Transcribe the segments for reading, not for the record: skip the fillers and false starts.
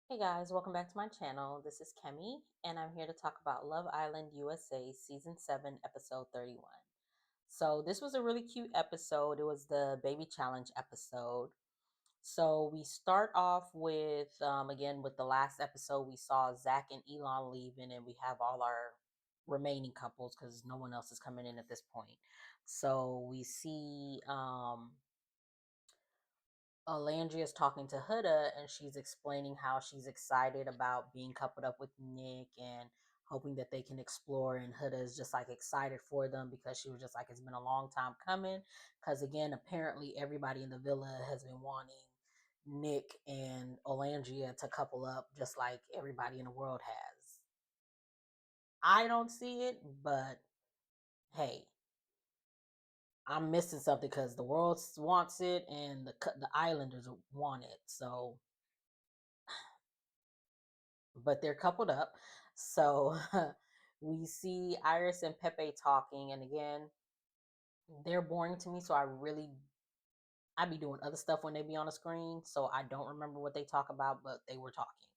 Hey guys, welcome back to my channel. This is Kemi, and I'm here to talk about Love Island USA Season 7, Episode 31. So, this was a really cute episode. It was the baby challenge episode. So, we start off with, again, with the last episode, we saw Zach and Elon leaving, and we have all our remaining couples because no one else is coming in at this point. So, we see, Landry is talking to Huda and she's explaining how she's excited about being coupled up with Nick and hoping that they can explore. And Huda is just like excited for them because she was just like, it's been a long time coming. Because again, apparently everybody in the villa has been wanting Nick and Olandria to couple up just like everybody in the world has. I don't see it, but hey, I'm missing something because the world wants it and the Islanders want it. So but they're coupled up. So we see Iris and Pepe talking, and again, they're boring to me. So I be doing other stuff when they be on the screen, so I don't remember what they talk about, but they were talking.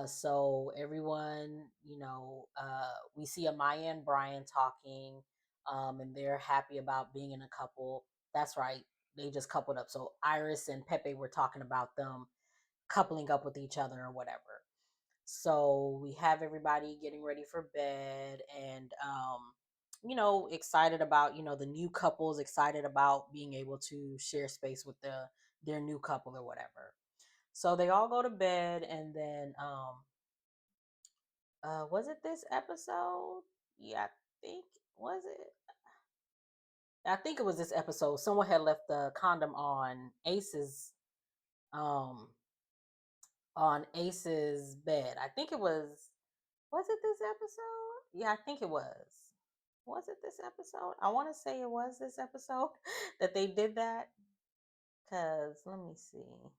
So everyone, we see Amaya and Brian talking, and they're happy about being in a couple. That's right, they just coupled up. So Iris and Pepe were talking about them coupling up with each other or whatever. So we have everybody getting ready for bed and excited about, the new couples, excited about being able to share space with their new couple or whatever. So they all go to bed and then was it this episode? Yeah, think was it? I think it was this episode. Someone had left the condom um on Ace's bed. I think it was it this episode? Yeah, I think it was. Was it this episode? I want to say it was this episode that they did that. Cause let me see.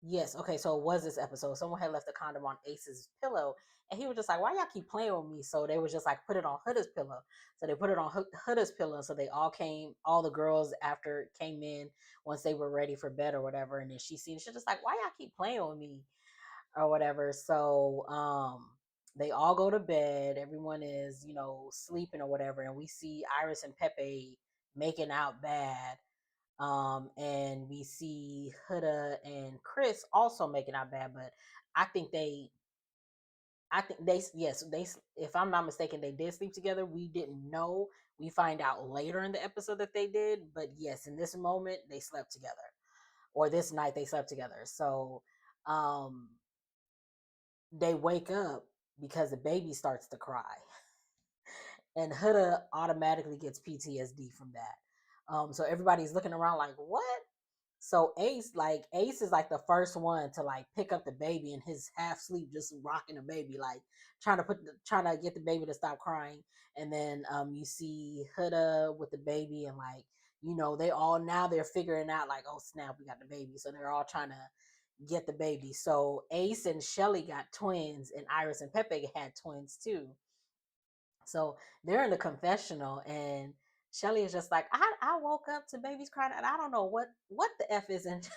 Yes, okay, so it was this episode. Someone had left a condom on Ace's pillow, and he was just like, "Why y'all keep playing with me?" So they was just like, "Put it on Huda's pillow." So they put it on Huda's pillow. So they all the girls after came in once they were ready for bed or whatever, and then she's just like, "Why y'all keep playing with me?" or whatever. So they all go to bed. Everyone is, sleeping or whatever. And we see Iris and Pepe making out bad. And we see Huda and Chris also making out bad, but I think they yes, if I'm not mistaken, they did sleep together. We didn't know. We find out later in the episode that they did, but yes, in this moment they slept together. Or this night they slept together. So um they wake up because the baby starts to cry, and Huda automatically gets PTSD from that. So everybody's looking around like, what? So Ace is like the first one to like pick up the baby in his half sleep, just rocking the baby, like trying to get the baby to stop crying. And then you see Huda with the baby, and like they all now they're figuring out like, oh snap, we got the baby. So they're all trying to get the baby. So Ace and Shelly got twins, and Iris and Pepe had twins too. So they're in the confessional, and Shelly is just like, I woke up to babies crying, and I don't know what the f is. And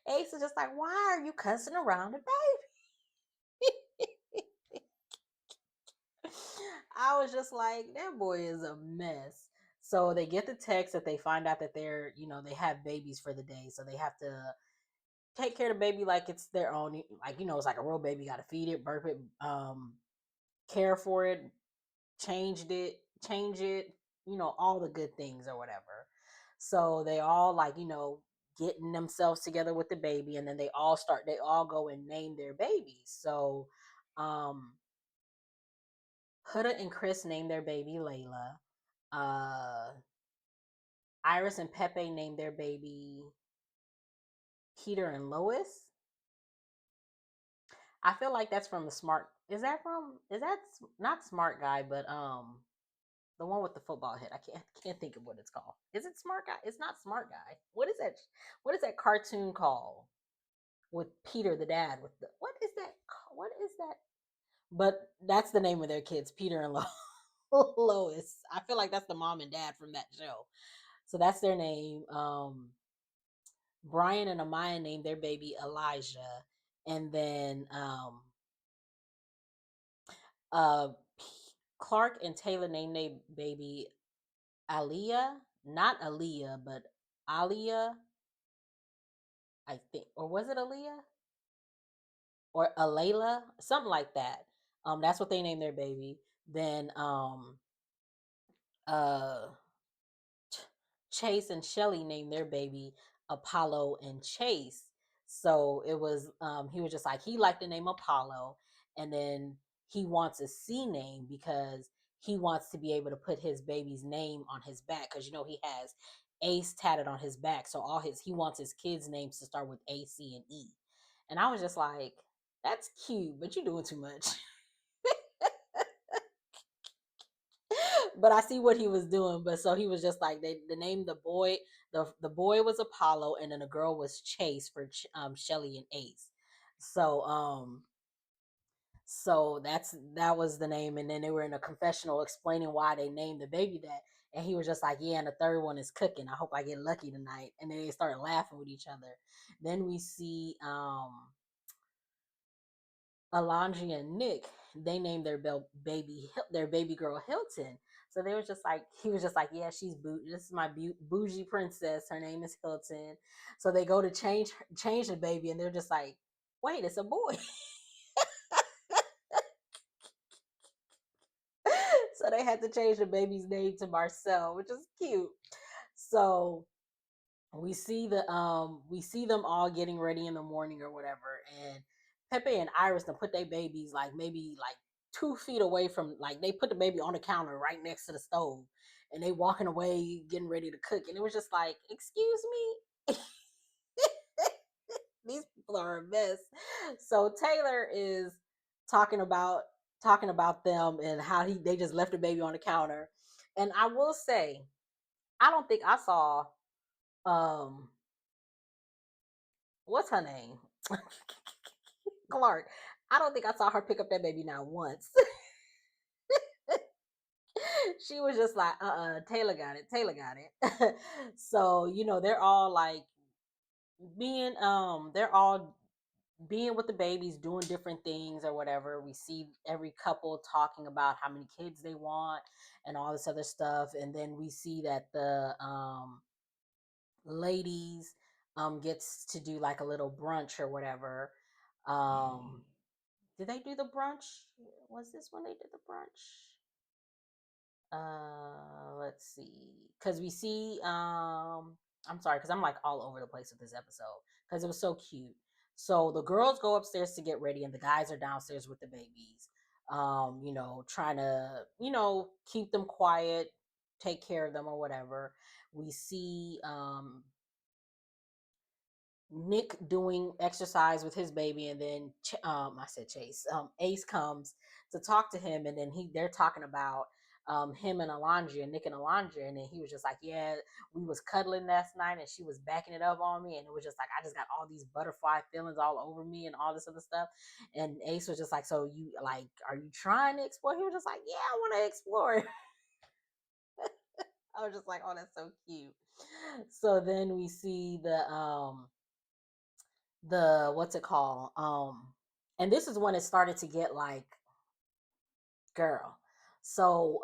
Ace is just like, why are you cussing around the baby? I was just like, that boy is a mess. So they get the text that they find out that they have babies for the day, so they have to take care of the baby like it's their own. Like it's like a real baby. Got to feed it, burp it, care for it, change it, all the good things or whatever. So they all like, getting themselves together with the baby, and then they all go and name their babies. So um Huda and Chris named their baby Layla. Uh Iris and Pepe named their baby Peter and Lois. I feel like that's from the smart is that not Smart Guy, but the one with the football head. I can't think of what it's called. Is it Smart Guy? It's not Smart Guy. What is that? What is that cartoon called with Peter the dad? With the what is that? What is that? But that's the name of their kids, Peter and Lois. I feel like that's the mom and dad from that show. So that's their name. Brian and Amaya named their baby Elijah, and then uh, Clark and Taylor named their baby Aliyah, not Aaliyah, but Aliyah, I think, or was it Aaliyah or Alayla, something like that. That's what they named their baby. Then uh Chase and Shelly named their baby Apollo and Chase. So it was he was just like he liked the name Apollo, and then he wants a C name because he wants to be able to put his baby's name on his back, because he has Ace tatted on his back. So he wants his kids' names to start with A, C, and E. And I was just like, that's cute, but you're doing too much. But I see what he was doing. But so he was just like, the name the boy, the boy was Apollo, and then the girl was Chase for Shelly and Ace. So that was the name. And then they were in a confessional explaining why they named the baby that. And he was just like, yeah, and the third one is cooking. I hope I get lucky tonight. And then they started laughing with each other. Then we see Alondra and Nick, they named their baby girl Hilton. So they was just like, he was just like, yeah, this is my bougie princess. Her name is Hilton. So they go to change the baby, and they're just like, wait, it's a boy. So they had to change the baby's name to Marcel, which is cute. So we see them all getting ready in the morning or whatever, and Pepe and Iris then put their babies like maybe like 2 feet away from, like, they put the baby on the counter right next to the stove, and they walking away getting ready to cook, and it was just like, excuse me. These people are a mess. So Taylor is talking about them and how they just left the baby on the counter. And I will say, I don't think I saw um what's her name? Clark. I don't think I saw her pick up that baby not once. She was just like, Taylor got it. Taylor got it. So, they're all like they're all being with the babies, doing different things or whatever. We see every couple talking about how many kids they want and all this other stuff. And then we see that the ladies gets to do like a little brunch or whatever. Did they do the brunch? Was this when they did the brunch? Let's see. Cause we see I'm sorry, because I'm like all over the place with this episode. Because it was so cute. So the girls go upstairs to get ready, and the guys are downstairs with the babies. Trying to, keep them quiet, take care of them or whatever. We see Nick doing exercise with his baby, and then I said Chase, Ace comes to talk to him, and then they're talking about him and Alondra, Nick and Alondra, and then he was just like, yeah, we was cuddling last night, and she was backing it up on me, and it was just like, I just got all these butterfly feelings all over me and all this other stuff. And Ace was just like, so you like, are you trying to explore? He was just like, yeah, I want to explore. I was just like, oh, that's so cute. So then we see the what's it called, and this is when it started to get like, girl. So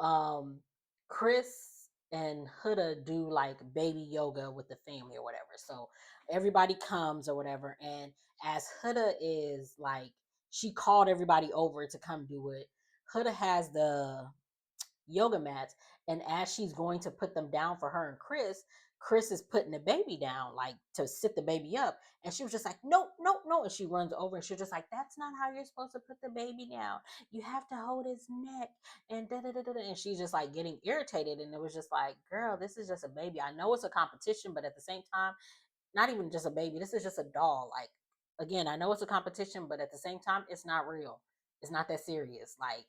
Chris and Huda do like baby yoga with the family or whatever. So everybody comes or whatever, and as Huda is like, she called everybody over to come do it. Huda has the yoga mats, and as she's going to put them down for her and Chris is putting the baby down, like to sit the baby up, and she was just like, no, no, no, and she runs over, and she's just like, that's not how you're supposed to put the baby down. You have to hold his neck, and da da da da, and she's just like getting irritated. And it was just like, girl, this is just a baby. I know it's a competition, but at the same time, not even just a baby, this is just a doll. Like, again, I know it's a competition, but at the same time, it's not real. It's not that serious. Like,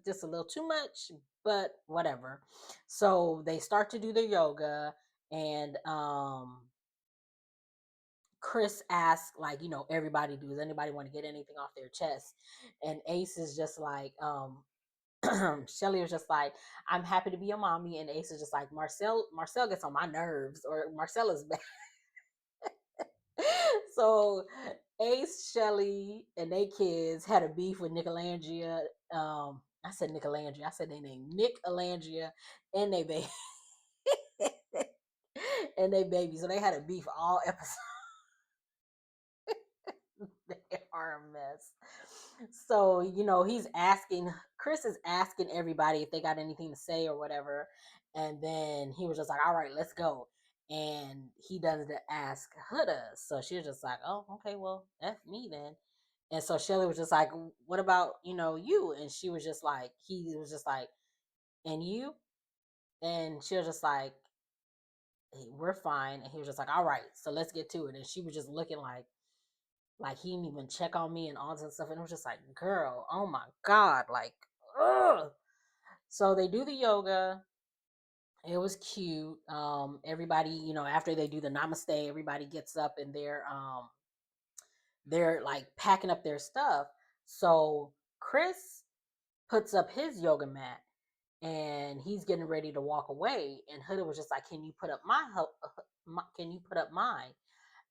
just a little too much, but whatever. So they start to do their yoga, and Chris asks, like, everybody, does anybody want to get anything off their chest? And Ace is just like, Shelly was just like, I'm happy to be a mommy, and Ace is just like, Marcel gets on my nerves, or Marcel is bad. So Ace, Shelly, and they kids had a beef with Nicolandria. I said Nicolandria. I said they named Nick Alandria and they baby and they baby. So they had a beef all episode. They are a mess. So, Chris is asking everybody if they got anything to say or whatever. And then he was just like, all right, let's go. And he doesn't ask Huda. So she was just like, oh, okay, well, F me then. And so Shelly was just like, what about, you? And she was just like, he was just like, and you? And she was just like, hey, we're fine. And he was just like, all right, so let's get to it. And she was just looking like he didn't even check on me and all this stuff. And it was just like, girl, oh my God. Like, ugh. So they do the yoga. It was cute. Everybody, after they do the namaste, everybody gets up and they're like packing up their stuff. So Chris puts up his yoga mat and he's getting ready to walk away. And Huda was just like, can you put up can you put up mine?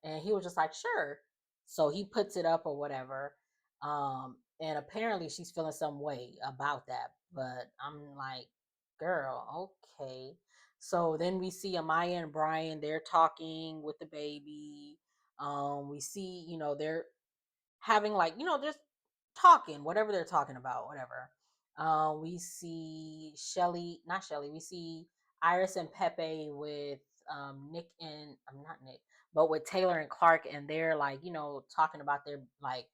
And he was just like, sure. So he puts it up or whatever. And apparently she's feeling some way about that. But I'm like, girl, okay. So then we see Amaya and Brian, they're talking with the baby. We see, they're having like, just talking, whatever they're talking about, whatever. We see Shelly, not Shelly, we see Iris and Pepe with Nick and I'm not Nick, but with Taylor and Clark, and they're like, talking about their like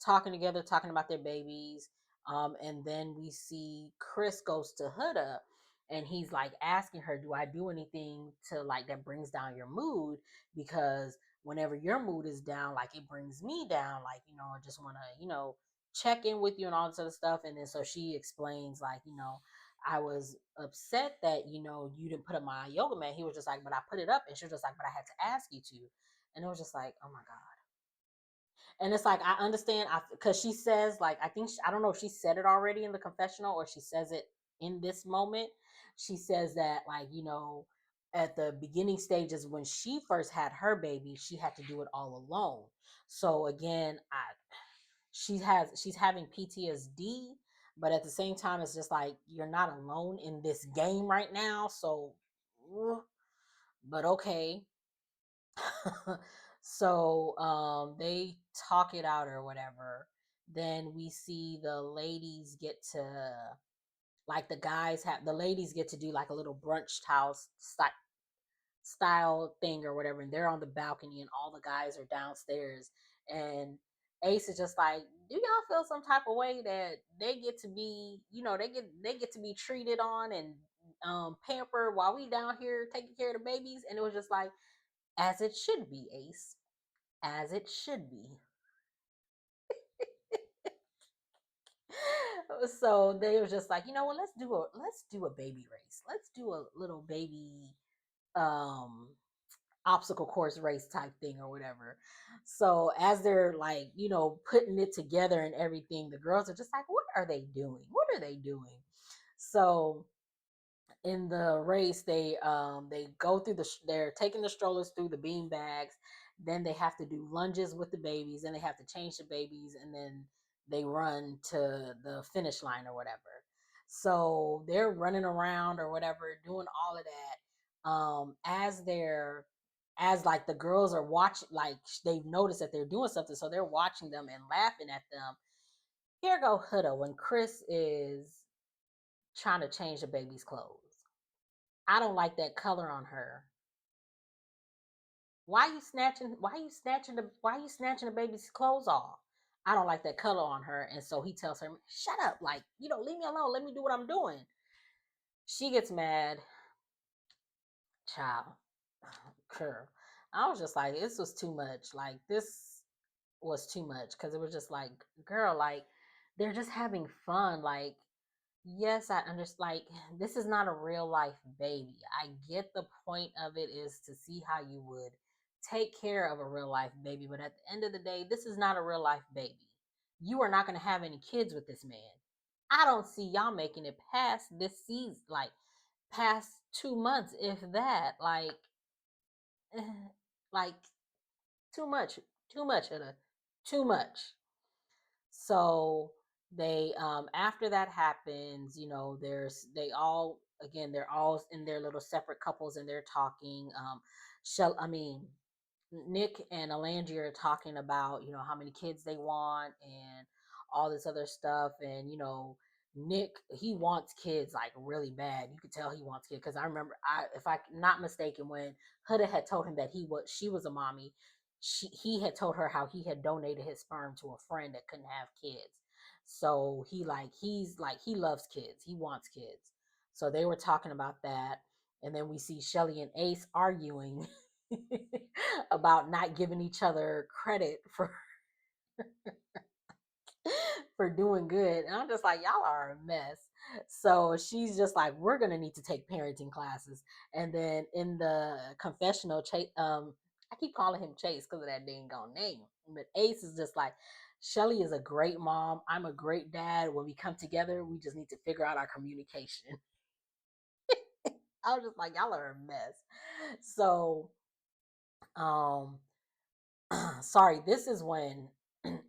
talking together, talking about their babies. And then we see Chris goes to Huda and he's like asking her, do I do anything to like that brings down your mood? Because whenever your mood is down, like it brings me down, like, I just want to, check in with you and all this other stuff. And then so she explains, like, I was upset that, you didn't put up my yoga mat. He was just like, but I put it up. And she was just like, but I had to ask you to. And it was just like, oh my God. And it's like, I understand, because she says, like, I don't know if she said it already in the confessional or she says it in this moment. She says that, like, at the beginning stages when she first had her baby, she had to do it all alone. So again, she's having PTSD, but at the same time, it's just like, you're not alone in this game right now. So, but okay. So they talk it out or whatever. Then we see the ladies get to, like, the ladies get to do like a little brunch style thing or whatever, and they're on the balcony and all the guys are downstairs. And Ace is just like, do y'all feel some type of way that they get to be, they get to be treated on and pampered while we down here taking care of the babies? And it was just like, as it should be, Ace, as it should be. So they were just like, what, let's do a baby race. Let's do a little baby um obstacle course race type thing or whatever. So as they're like, putting it together and everything, the girls are just like, what are they doing? What are they doing? So in the race, they go through they're taking the strollers through the bean bags. Then they have to do lunges with the babies, and they have to change the babies, and then they run to the finish line or whatever. So they're running around or whatever, doing all of that. As like the girls are watching, like they've noticed that they're doing something, so they're watching them and laughing at them. Here go Huda when Chris is trying to change the baby's clothes. I don't like that color on her. Why you snatching the baby's clothes off? I don't like that color on her. And so he tells her, shut up, like, leave me alone, let me do what I'm doing. She gets mad. Child. Girl. I was just like, this was too much. Like, this was too much, because it was just like, girl, like, they're just having fun. Like, yes, I understand. Like, this is not a real life baby. I get the point of it is to see how you would take care of a real life baby. But at the end of the day, this is not a real life baby. You are not going to have any kids with this man. I don't see y'all making it past this season, like past 2 months, if that. Like, like Too much, too much, Hannah, too much. So they after that happens, there's they all again they're all in their little separate couples and they're talking. Shell I mean Nick and Alandria are talking about, how many kids they want and all this other stuff. And, Nick, he wants kids like really bad. You could tell he wants kids because I remember, if I'm not mistaken, when Huda had told him that she was a mommy, he had told her how he had donated his sperm to a friend that couldn't have kids. So he loves kids. He wants kids. So they were talking about that. And then we see Shelly and Ace arguing about not giving each other credit for doing good. And I'm just like, y'all are a mess. So she's just like, we're gonna need to take parenting classes. And then in the confessional, I keep calling him Chase because of that dang gone name. But Ace is just like, Shelly is a great mom. I'm a great dad. When we come together, we just need to figure out our communication. I was just like, y'all are a mess. So um sorry, this is when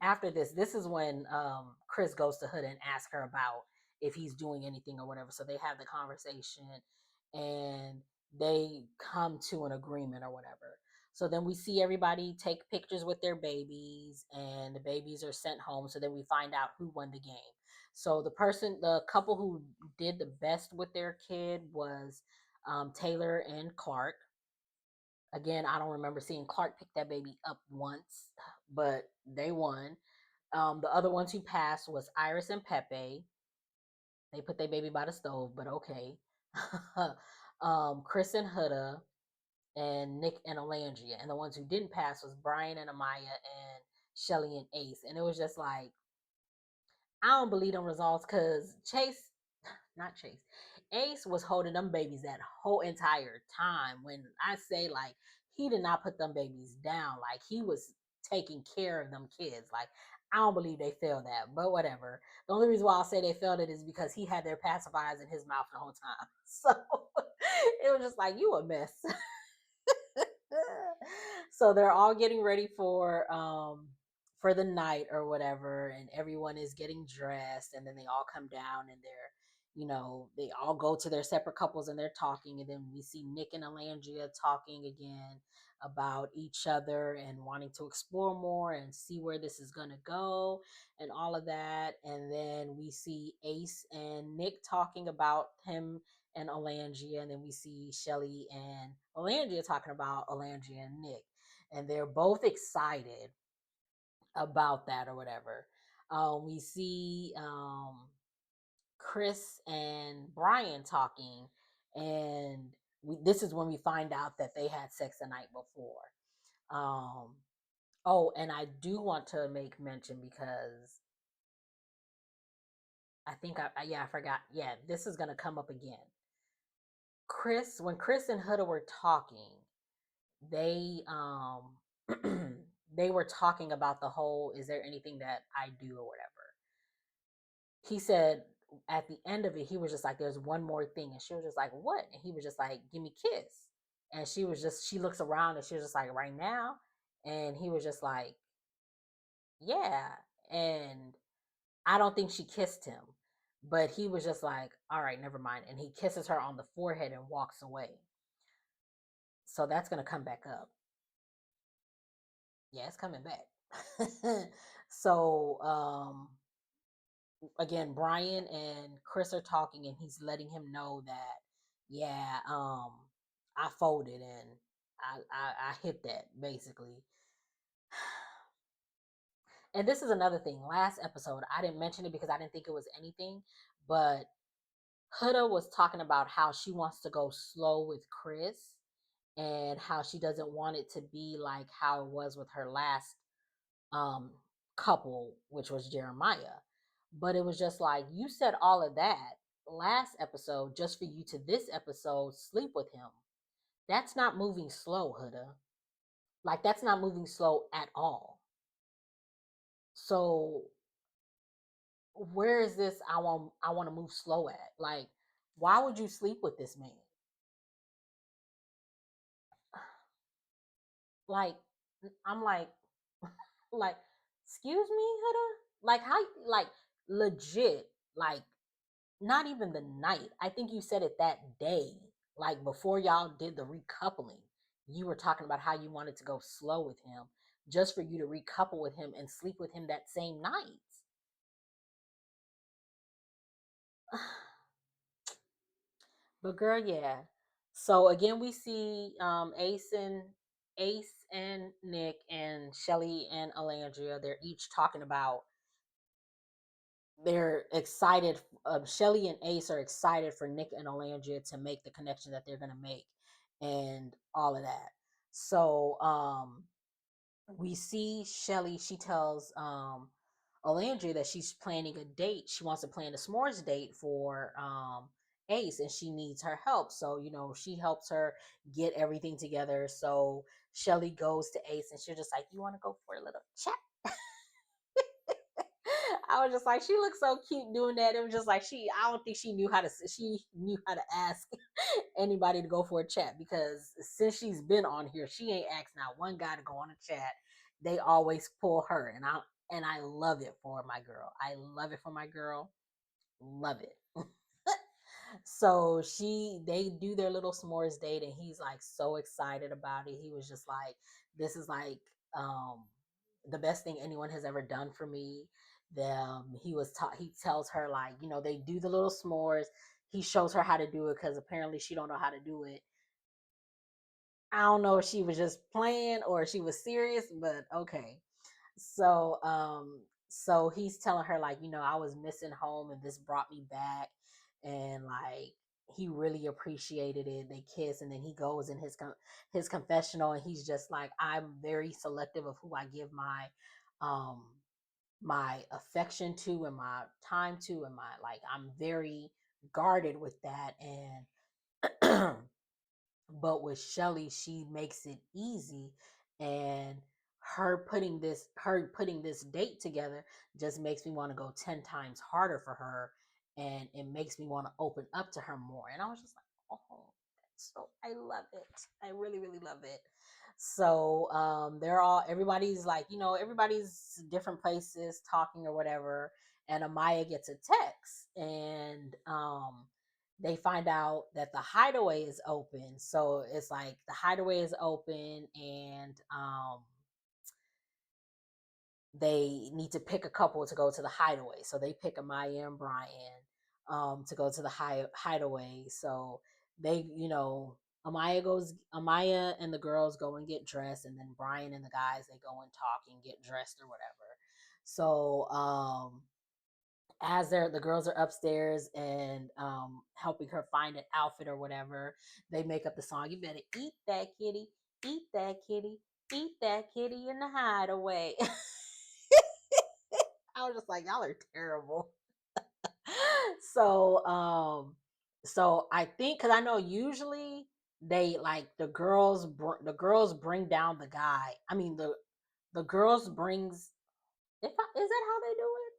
after this is when Chris goes to Hood and asks her about if he's doing anything or whatever. So they have the conversation and they come to an agreement or whatever. So then we see everybody take pictures with their babies and the babies are sent home. So then we find out who won the game. So the couple who did the best with their kid was Taylor and Clark. Again, I don't remember seeing Clark pick that baby up once, but they won. The other ones who passed was Iris and Pepe. They put their baby by the stove, but okay. Chris and Huda, and Nick and Alandria. And the ones who didn't pass was Brian and Amaya and Shelly and Ace. And it was just like, I don't believe them results because not Chase, Ace was holding them babies that whole entire time. When I say like he did not put them babies down, like he was taking care of them kids. Like I don't believe they failed that, but whatever. The only reason why I'll say they failed it is because he had their pacifiers in his mouth the whole time. So it was just like you a mess. So they're all getting ready for the night or whatever, and everyone is getting dressed, and then they all come down and they all go to their separate couples and they're talking, and then we see Nick and Alandria talking again about each other and wanting to explore more and see where this is gonna go and all of that. And then we see Ace and Nick talking about him and Alandria, and then we see Shelly and Alandria talking about Alandria and Nick, and they're both excited about that or whatever. We see Chris and Brian talking, and this is when we find out that they had sex the night before. Um, oh, and I do want to make mention because I think I forgot. Yeah, this is gonna come up again. When Chris and Huda were talking, they they were talking about the whole, is there anything that I do or whatever. He said at the end of it, he was just like, there's one more thing. And she was just like, what? And he was just like, give me a kiss. And she looks around and she was just like, right now. And he was just like, yeah. And I don't think she kissed him, but he was just like, all right, never mind. And he kisses her on the forehead and walks away. So that's going to come back up. Yeah, it's coming back. So, again, Brian and Chris are talking, and he's letting him know that, yeah, I folded and I hit that basically. And this is another thing. Last episode, I didn't mention it because I didn't think it was anything, but Huda was talking about how she wants to go slow with Chris and how she doesn't want it to be like how it was with her last um couple, which was Jeremiah. But it was just like, you said all of that last episode just for you to this episode sleep with him. That's not moving slow, Huda. Like that's not moving slow at all. So where is this I want to move slow at? Like why would you sleep with this man? Like I'm like, excuse me, Huda? Like how like legit, like not even the night. I think you said it that day. Like before y'all did the recoupling. You were talking about how you wanted to go slow with him just for you to recouple with him and sleep with him that same night. But girl, yeah. So again, we see Ace and Nick and Shelly and Alandria. They're each talking about they're excited. Shelly and Ace are excited for Nick and Alandria to make the connection that they're gonna make, and all of that. So we see Shelly. She tells Alandria that she's planning a date. She wants to plan a s'mores date for Ace, and she needs her help. So she helps her get everything together. So Shelly goes to Ace, and she's just like, "You want to go for a little chat?" I was just like, she looks so cute doing that. It was just like I don't think she knew how to ask anybody to go for a chat, because since she's been on here, she ain't asked not one guy to go on a chat. They always pull her, and I love it for my girl. I love it for my girl. Love it. So they do their little s'mores date, and he's like so excited about it. He was just like, this is like the best thing anyone has ever done for me. He tells her, like, they do the little s'mores. He shows her how to do it, because apparently she don't know how to do it. I don't know if she was just playing or if she was serious, but okay. So he's telling her, like, I was missing home and this brought me back, and like he really appreciated it. They kiss, and then he goes in his confessional, and he's just like, I'm very selective of who I give um my affection to and my time to, and I'm very guarded with that. And but with Shelly, she makes it easy, and her putting this date together just makes me want to go 10 times harder for her, and it makes me want to open up to her more. And I was just like, oh, so I love it. I really, really love it. So everybody's like, everybody's different places talking or whatever, and Amaya gets a text, and they find out that the hideaway is open. So it's like the hideaway is open, and they need to pick a couple to go to the hideaway. So they pick Amaya and Brian to go to the hideaway. So Amaya and the girls go and get dressed, and then Brian and the guys, they go and talk and get dressed or whatever. So as the girls are upstairs and helping her find an outfit or whatever, they make up the song, "You better eat that kitty, eat that kitty, eat that kitty in the hideaway." I was just like, y'all are terrible. so so I think, because I know usually they like the girls bring down the guy. I mean, the girls brings, is that how they do it?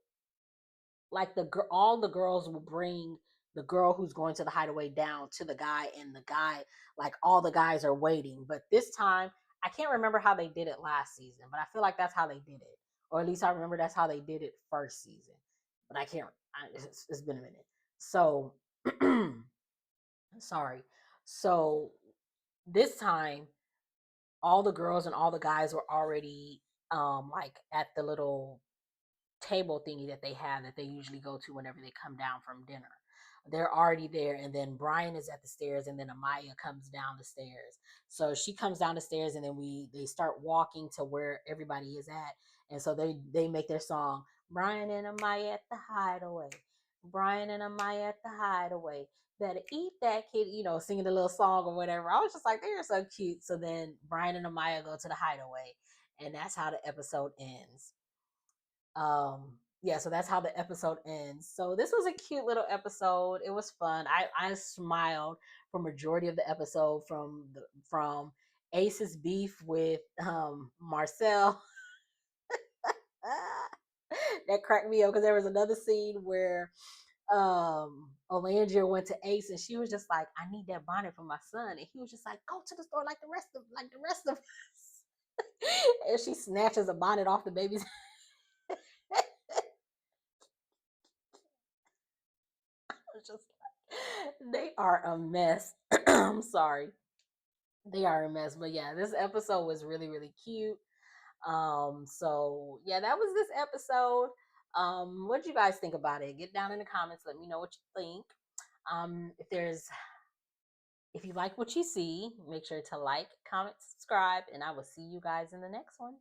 Like all the girls will bring the girl who's going to the hideaway down to the guy, and the guy, like, all the guys are waiting. But this time, I can't remember how they did it last season, but I feel like that's how they did it, or at least I remember that's how they did it first season. But I can't. It's been a minute. So sorry. So this time, all the girls and all the guys were already like at the little table thingy that they have that they usually go to whenever they come down from dinner. They're already there, and then Brian is at the stairs, and then Amaya comes down the stairs. So she comes down the stairs, and then they start walking to where everybody is at, and so they make their song, "Brian and Amaya at the hideaway, Brian and Amaya at the hideaway, better eat that kid," singing the little song or whatever. I was just like, they're so cute. So then Brian and Amaya go to the hideaway, and that's how the episode ends. Yeah, so that's how the episode ends. So this was a cute little episode. It was fun. I smiled for majority of the episode, from Ace's beef with Marcel. That cracked me up, because there was another scene where Olandria went to Ace, and she was just like, "I need that bonnet for my son," and he was just like, "Go to the store like the rest of us." And she snatches a bonnet off the baby's. It's just they are a mess. I'm sorry. They are a mess. But yeah, this episode was really, really cute. So yeah, that was this episode. What do you guys think about it? Get down in the comments, let me know what you think. If you like what you see, make sure to like, comment, subscribe, and I will see you guys in the next one.